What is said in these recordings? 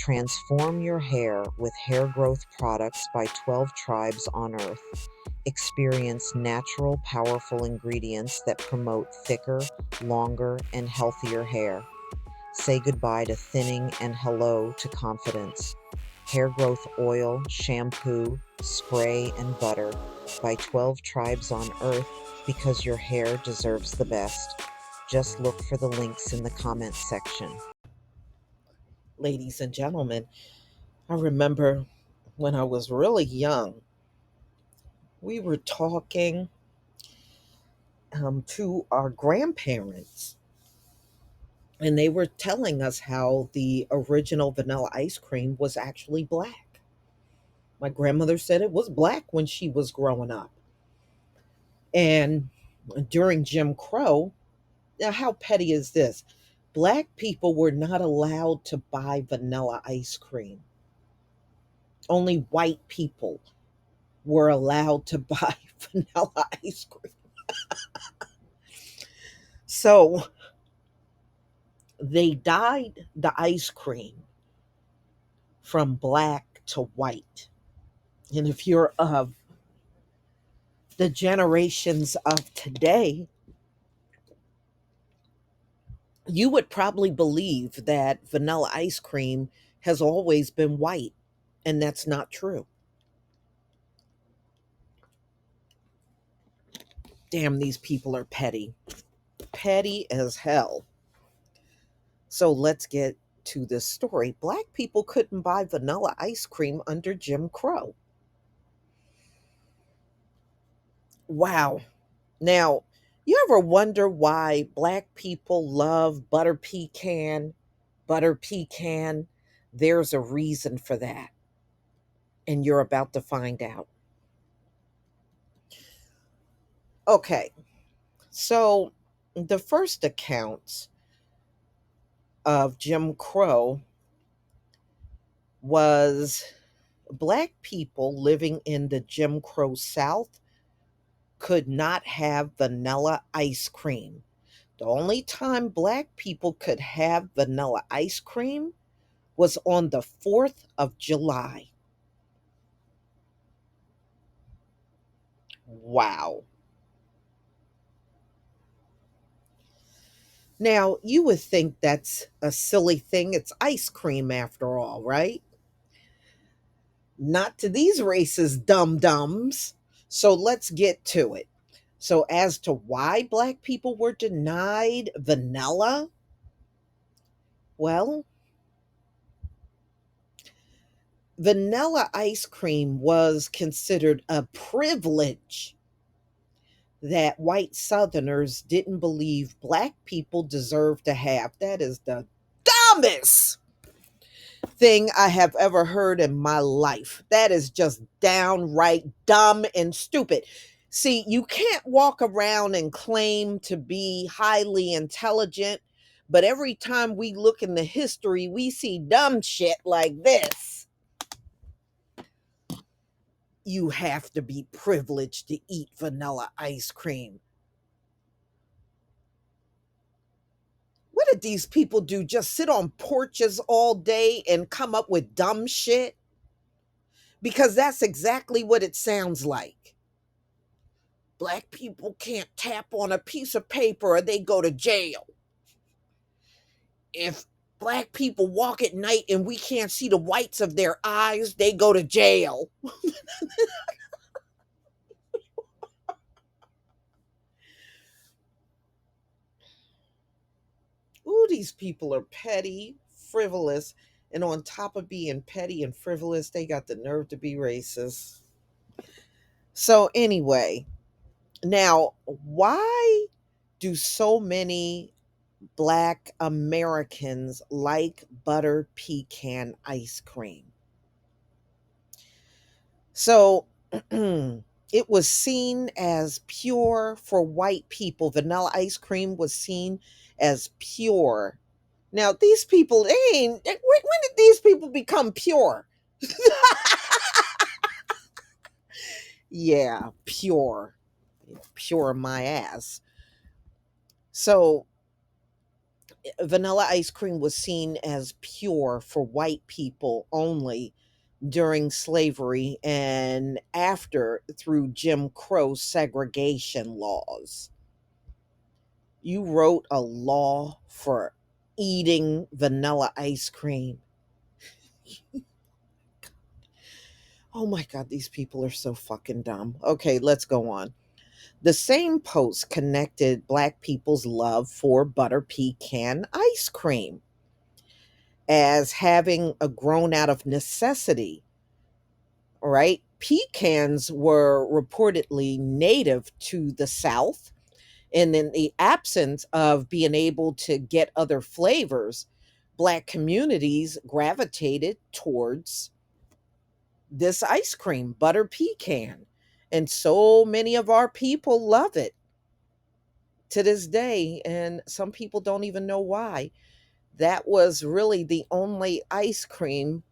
Transform your hair with hair growth products by 12 tribes on Earth. Experience natural, powerful ingredients that promote thicker, longer, and healthier hair. Say goodbye to thinning and hello to confidence. Hair growth oil, shampoo, spray, and butter by 12 tribes on Earth because your hair deserves the best. Just look for the links in the comments section. Ladies and gentlemen, I remember when I was really young, we were talking to our grandparents, and they were telling us how the original vanilla ice cream was actually black. My grandmother said it was black when she was growing up. And during Jim Crow, now how petty is this? Black people were not allowed to buy vanilla ice cream. Only white people were allowed to buy vanilla ice cream. So they dyed the ice cream from black to white. And if you're of the generations of today, you would probably believe that vanilla ice cream has always been white, and that's not true. Damn, these people are petty. Petty as hell. So let's get to this story. Black people couldn't buy vanilla ice cream under Jim Crow. Wow. Now, you ever wonder why black people love butter pecan? Butter pecan? There's a reason for that, and you're about to find out. Okay, so the first accounts of Jim Crow was black people living in the Jim Crow South could not have vanilla ice cream. The only time black people could have vanilla ice cream was on the 4th of July. Wow. Now, you would think that's a silly thing. It's ice cream after all, right? Not to these racist dum dums. So let's get to it. So, as to why black people were denied vanilla, well, vanilla ice cream was considered a privilege that white Southerners didn't believe black people deserved to have. That is the dumbest thing I have ever heard in my life. That is just downright dumb and stupid. See, you can't walk around and claim to be highly intelligent, but every time we look in the history, we see dumb shit like this. You have to be privileged to eat vanilla ice cream. What did these people do? Just sit on porches all day and come up with dumb shit? Because that's exactly what it sounds like. Black people can't tap on a piece of paper or they go to jail. If black people walk at night and we can't see the whites of their eyes, they go to jail. Ooh, these people are petty, frivolous, and on top of being petty and frivolous, they got the nerve to be racist. So, anyway, now, why do so many black Americans like butter pecan ice cream? So, it was seen as pure for white people. Vanilla ice cream was seen as pure. Now, these people, they ain't, when did these people become pure? Yeah, pure. Pure my ass. So, vanilla ice cream was seen as pure for white people only during slavery and after through Jim Crow segregation laws. You wrote a law for eating vanilla ice cream. Oh my God, these people are so fucking dumb. Okay, let's go on. The same post connected Black people's love for butter pecan ice cream as having a grown out of necessity, right? Pecans were reportedly native to the South. And in the absence of being able to get other flavors, Black communities gravitated towards this ice cream, butter pecan. And so many of our people love it to this day. And some people don't even know why. That was really the only ice cream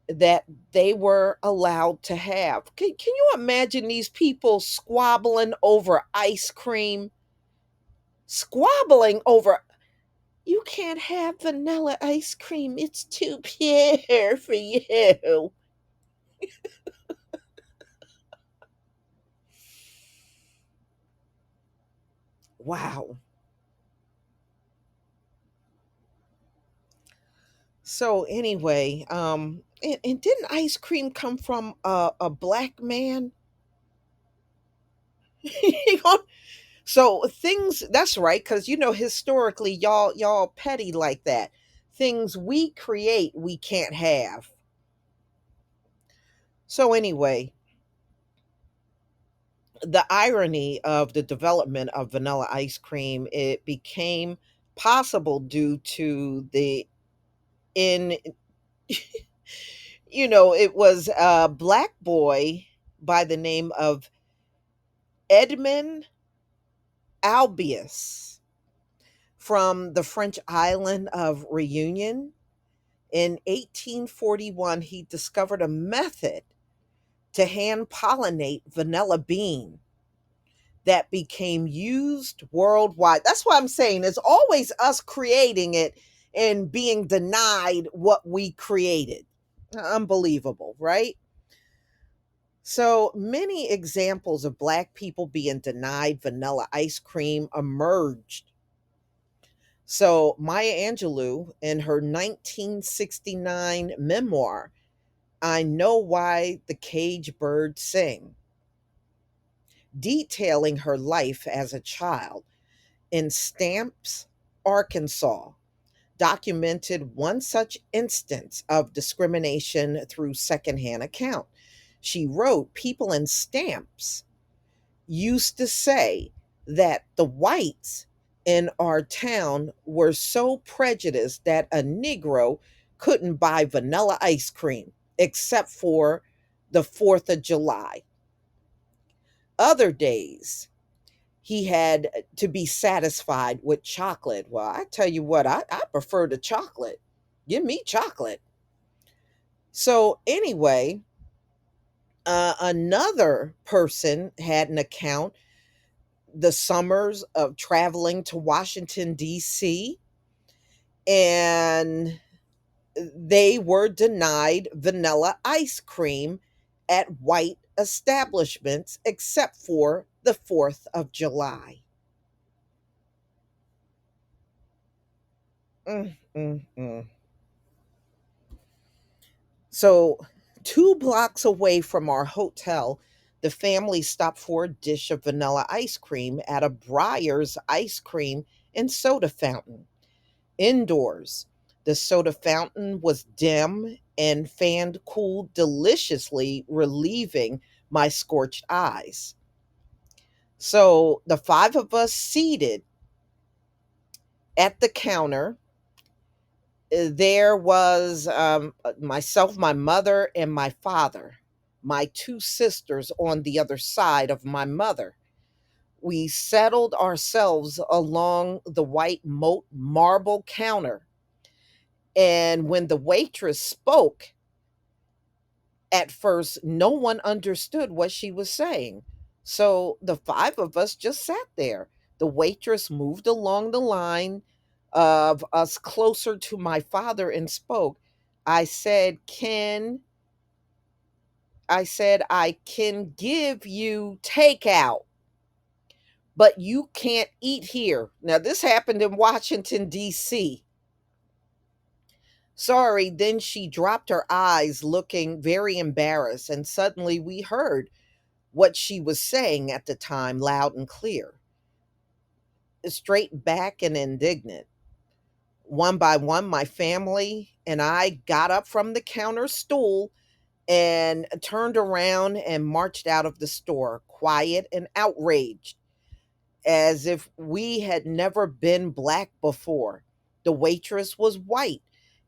that they were allowed to have. Can you imagine these people squabbling over ice cream? Squabbling over, you can't have vanilla ice cream. It's too pure for you. Wow. So anyway, and didn't ice cream come from a black man? You know, so things, that's right, because historically y'all petty like that. Things we create we can't have. So anyway, the irony of the development of vanilla ice cream, it became possible due to the in it was a black boy by the name of Edmund Albius from the French island of Reunion. In 1841, he discovered a method to hand pollinate vanilla bean that became used worldwide. That's why I'm saying it's always us creating it and being denied what we created. Unbelievable, right? So many examples of Black people being denied vanilla ice cream emerged. So Maya Angelou, in her 1969 memoir, I Know Why the Cage Birds Sing, detailing her life as a child in Stamps, Arkansas, documented one such instance of discrimination through secondhand account. She wrote, people in Stamps used to say that the whites in our town were so prejudiced that a Negro couldn't buy vanilla ice cream except for the 4th of July. Other days, he had to be satisfied with chocolate. Well, I tell you what, I prefer the chocolate. Give me chocolate. So, anyway, another person had an account the summers of traveling to Washington, D.C., and they were denied vanilla ice cream at white establishments except for the 4th of July. Mm, mm, mm. So, 2 blocks away from our hotel, the family stopped for a dish of vanilla ice cream at a Breyer's ice cream and soda fountain. Indoors, the soda fountain was dim and fanned cooled deliciously, relieving my scorched eyes. So, the 5 of us seated at the counter, there was myself, my mother, and my father, my 2 sisters on the other side of my mother. We settled ourselves along the white moat marble counter. And when the waitress spoke, at first, no one understood what she was saying. So the 5 of us just sat there. The waitress moved along the line, of us closer to my father and spoke. I said, I can give you takeout, but you can't eat here. Now, this happened in Washington, D.C. Sorry, then she dropped her eyes, looking very embarrassed, and suddenly we heard what she was saying at the time loud and clear, straight back and indignant. One by one, my family and I got up from the counter stool and turned around and marched out of the store, quiet and outraged, as if we had never been black before. The waitress was white,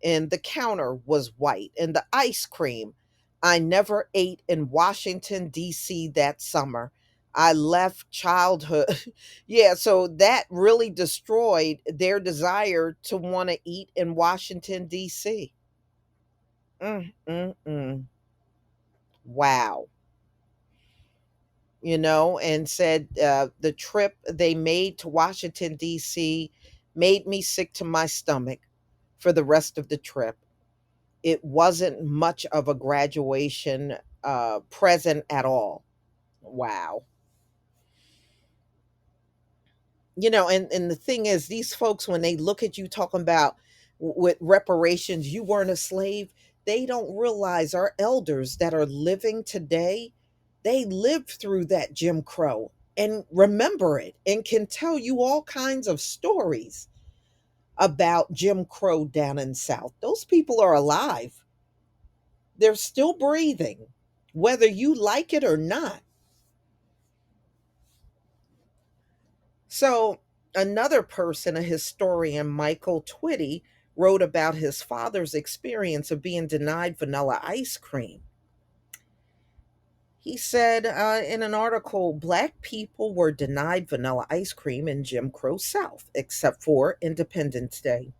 and the counter was white, and the ice cream I never ate in Washington, D.C. that summer. I left childhood. Yeah, so that really destroyed their desire to want to eat in Washington, D.C. Mm, mm, mm. Wow. And said the trip they made to Washington, D.C. made me sick to my stomach for the rest of the trip. It wasn't much of a graduation present at all. Wow. And the thing is, these folks, when they look at you talking about with reparations, you weren't a slave, they don't realize our elders that are living today, they lived through that Jim Crow and remember it and can tell you all kinds of stories about Jim Crow down in South. Those people are alive, they're still breathing, whether you like it or not. So, another person, a historian, Michael Twitty, wrote about his father's experience of being denied vanilla ice cream. He said in an article, Black people were denied vanilla ice cream in Jim Crow South, except for Independence Day.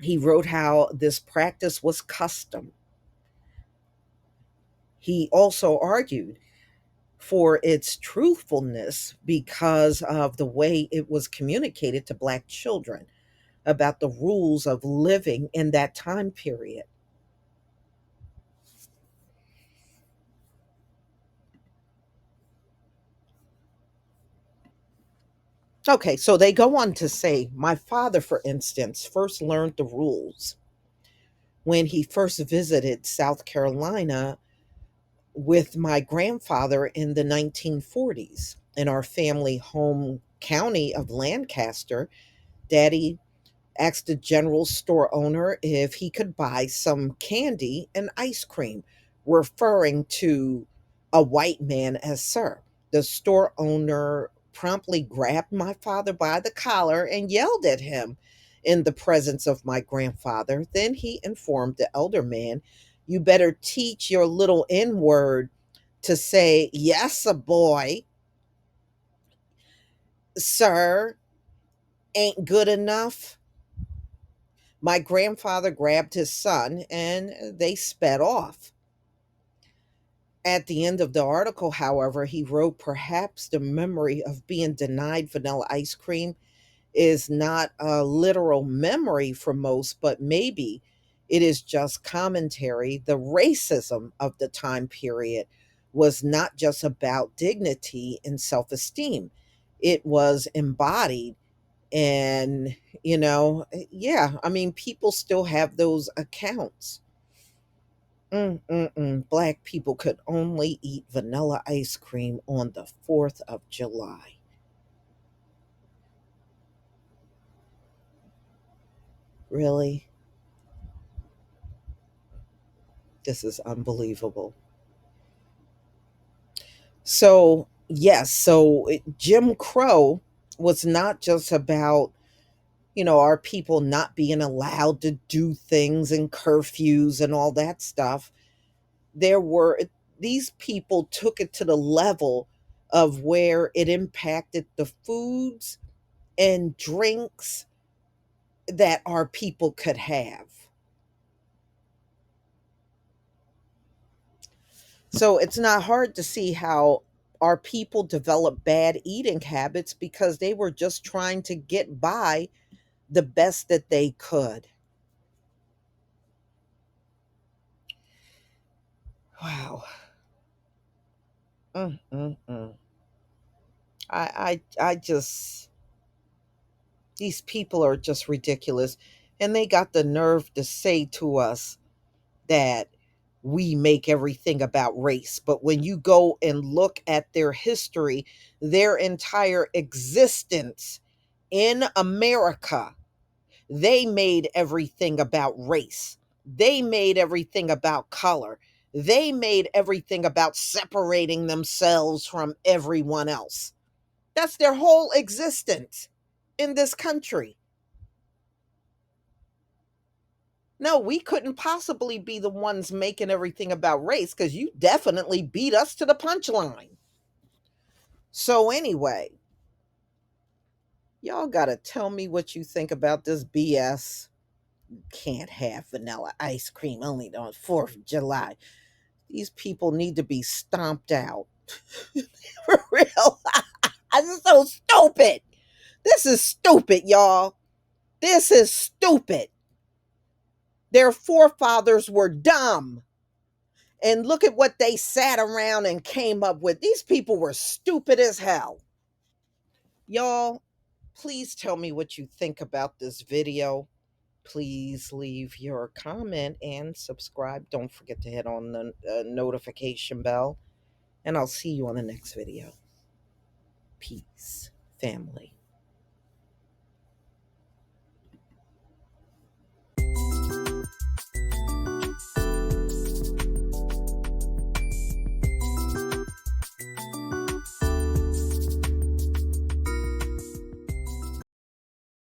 He wrote how this practice was custom. He also argued for its truthfulness because of the way it was communicated to Black children about the rules of living in that time period. Okay, so they go on to say, my father, for instance, first learned the rules when he first visited South Carolina with my grandfather in the 1940s. In our family home county of Lancaster, Daddy asked the general store owner if he could buy some candy and ice cream, referring to a white man as sir. The store owner promptly grabbed my father by the collar and yelled at him in the presence of my grandfather. Then he informed the elder man, you better teach your little N word to say, yes, a boy, sir, ain't good enough. My grandfather grabbed his son and they sped off. At the end of the article, however, he wrote, perhaps the memory of being denied vanilla ice cream is not a literal memory for most, but maybe it is just commentary. The racism of the time period was not just about dignity and self esteem, it was embodied. And, yeah, I mean, people still have those accounts. Black people could only eat vanilla ice cream on the 4th of July. Really? This is unbelievable. So, yes, Jim Crow was not just about, our people not being allowed to do things and curfews and all that stuff. There were, these people took it to the level of where it impacted the foods and drinks that our people could have. So it's not hard to see how our people developed bad eating habits because they were just trying to get by the best that they could. Wow. Mm, mm, mm. I just, these people are just ridiculous. And they got the nerve to say to us that we make everything about race. But when you go and look at their history, their entire existence in America, they made everything about race. They made everything about color. They made everything about separating themselves from everyone else. That's their whole existence in this country. No, we couldn't possibly be the ones making everything about race because you definitely beat us to the punchline. So, anyway, y'all got to tell me what you think about this BS. Can't have vanilla ice cream only on 4th of July. These people need to be stomped out. For real. This is so stupid. This is stupid, y'all. This is stupid. Their forefathers were dumb. And look at what they sat around and came up with. These people were stupid as hell. Y'all, please tell me what you think about this video. Please leave your comment and subscribe. Don't forget to hit on the notification bell. And I'll see you on the next video. Peace, family.